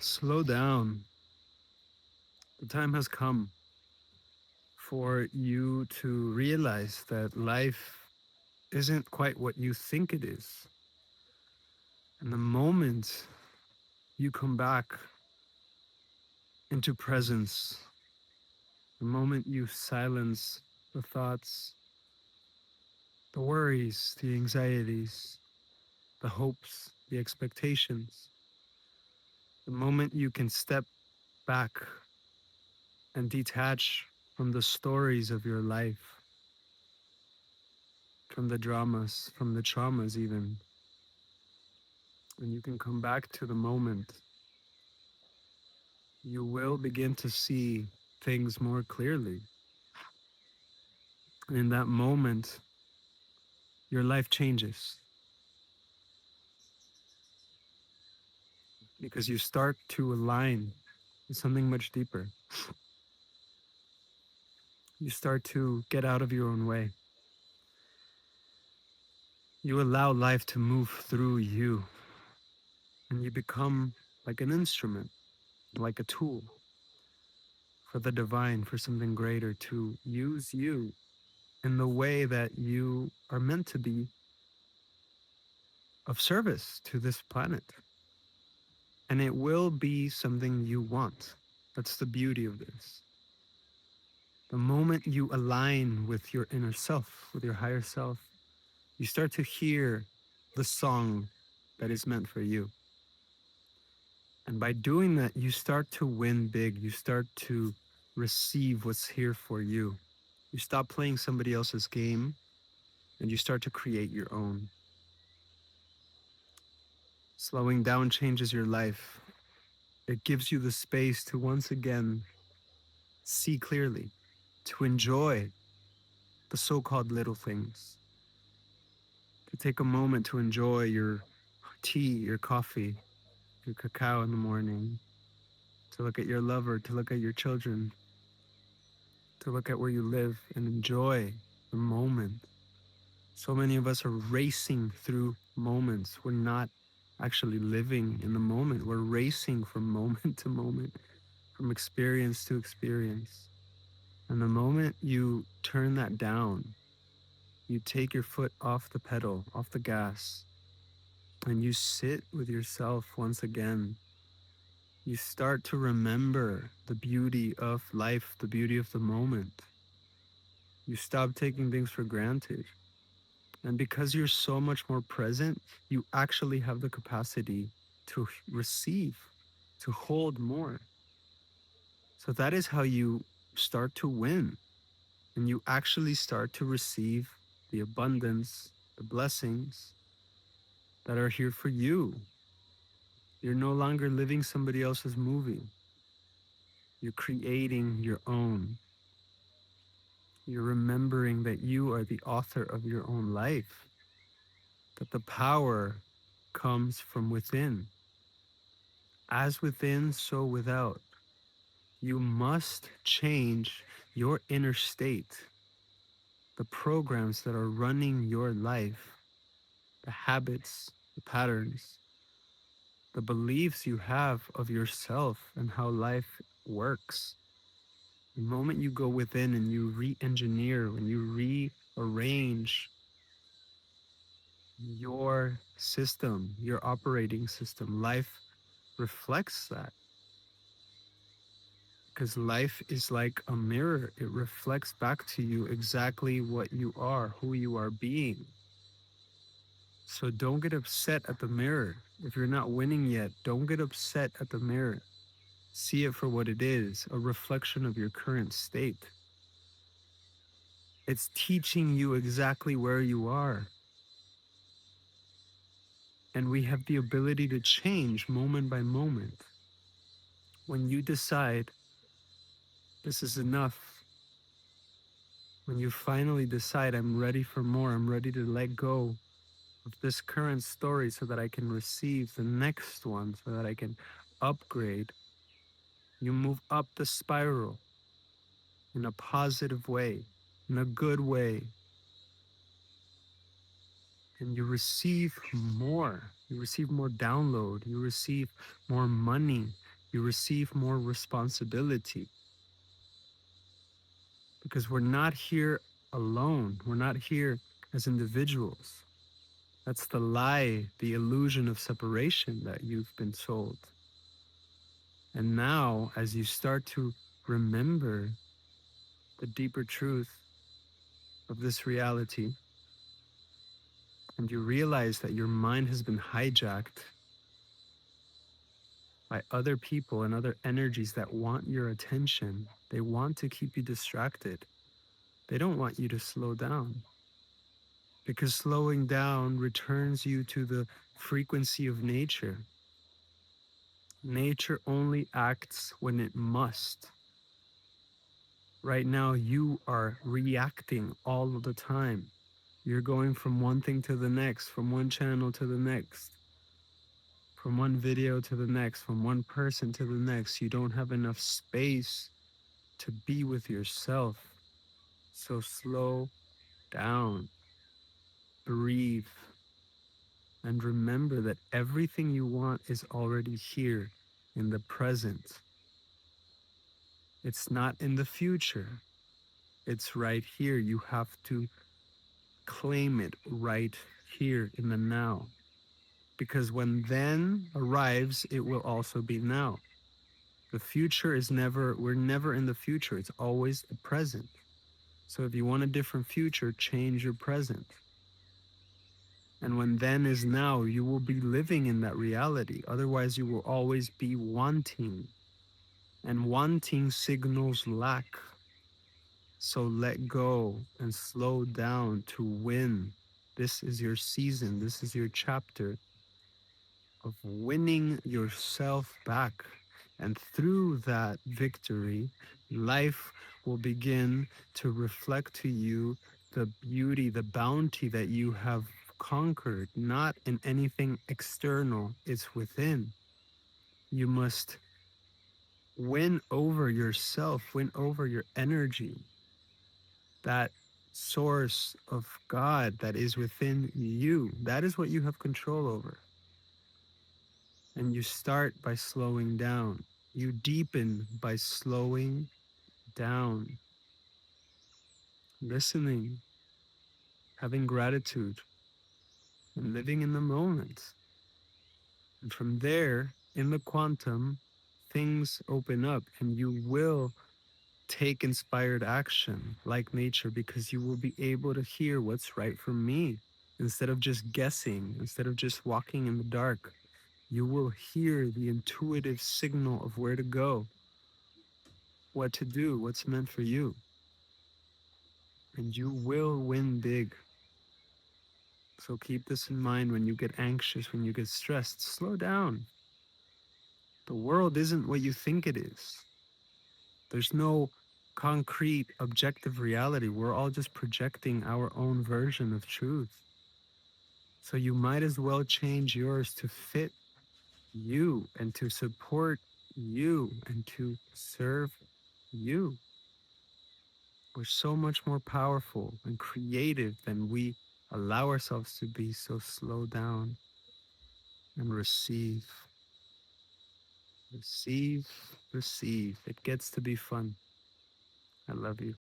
Slow down. The time has come for you to realize that life isn't quite what you think it is. And the moment you come back into presence, the moment you silence the thoughts, the worries, the anxieties, the hopes, the expectations, the moment you can step back and detach from the stories of your life, from the dramas, from the traumas, even, and you can come back to the moment, you will begin to see things more clearly. And in that moment, your life changes because you start to align with something much deeper. You start to get out of your own way. You allow life to move through you, and you become like an instrument, like a tool for the divine, for something greater to use you in the way that you are meant to be of service to this planet. And it will be something you want. That's the beauty of this. The moment you align with your inner self, with your higher self, you start to hear the song that is meant for you. And by doing that, you start to win big. You start to receive what's here for you. You stop playing somebody else's game and you start to create your own. Slowing down changes your life. It gives you the space to once again see clearly, to enjoy the so called little things, to take a moment to enjoy your tea, your coffee, your cacao in the morning, to look at your lover, to look at your children, to look at where you live and enjoy the moment. So many of us are racing through moments. We're not actually living in the moment. We're racing from moment to moment, from experience to experience. And the moment you turn that down, you take your foot off the pedal, off the gas, and you sit with yourself once again. You start to remember the beauty of life, the beauty of the moment. You stop taking things for granted. And because you're so much more present, you actually have the capacity to receive, to hold more. So that is how you start to win. And you actually start to receive the abundance, the blessings that are here for you. You're no longer living somebody else's movie. You're creating your own. You're remembering that you are the author of your own life, that the power comes from within. As within, so without. You must change your inner state, the programs that are running your life, the habits, the patterns, the beliefs you have of yourself and how life works. The moment you go within and you re engineer, when you rearrange your system, your operating system, life reflects that. Because life is like a mirror, it reflects back to you exactly what you are, who you are being. So don't get upset at the mirror. If you're not winning yet, don't get upset at the mirror. See it for what it is, a reflection of your current state. It's teaching you exactly where you are. And we have the ability to change moment by moment. When you decide this is enough, when you finally decide I'm ready for more, I'm ready to let go of this current story so that I can receive the next one, so that I can upgrade, you move up the spiral in a positive way, in a good way, and you receive more. You receive more download, you receive more money, You receive more responsibility because we're not here alone. We're not here as individuals. That's the lie, the illusion of separation that you've been sold. And now, as you start to remember the deeper truth of this reality, and you realize that your mind has been hijacked by other people and other energies that want your attention, they want to keep you distracted. They don't want you to slow down because slowing down returns you to the frequency of nature. Nature only acts when it must. Right now, you are reacting all of the time. You're going from one thing to the next, from one channel to the next, from one video to the next, from one person to the next. You don't have enough space to be with yourself. So slow down, breathe, and remember that everything you want is already here in the present. It's not in the future. It's right here. You have to claim it right here in the now. Because when then arrives, it will also be now. The future is never, we're never in the future. It's always the present. So if you want a different future, change your present. And when then is now, you will be living in that reality. Otherwise, you will always be wanting. And wanting signals lack. So let go and slow down to win. This is your season. This is your chapter of winning yourself back. And through that victory, life will begin to reflect to you the beauty, the bounty that you have conquered, not in anything external, it's within. You must win over yourself, win over your energy, that source of God that is within you. That is what you have control over. And you start by slowing down. You deepen by slowing down, listening, having gratitude, and living in the moment. And from there, in the quantum, things open up and you will take inspired action like nature because you will be able to hear what's right for me instead of just guessing, instead of just walking in the dark. You will hear the intuitive signal of where to go, what to do, what's meant for you. And you will win big. So keep this in mind when you get anxious, when you get stressed. Slow down. The world isn't what you think it is. There's no concrete, objective reality. We're all just projecting our own version of truth. So you might as well change yours to fit you and to support you and to serve you. We're so much more powerful and creative than we allow ourselves to be. So slow down and receive. Receive, receive. It gets to be fun. I love you.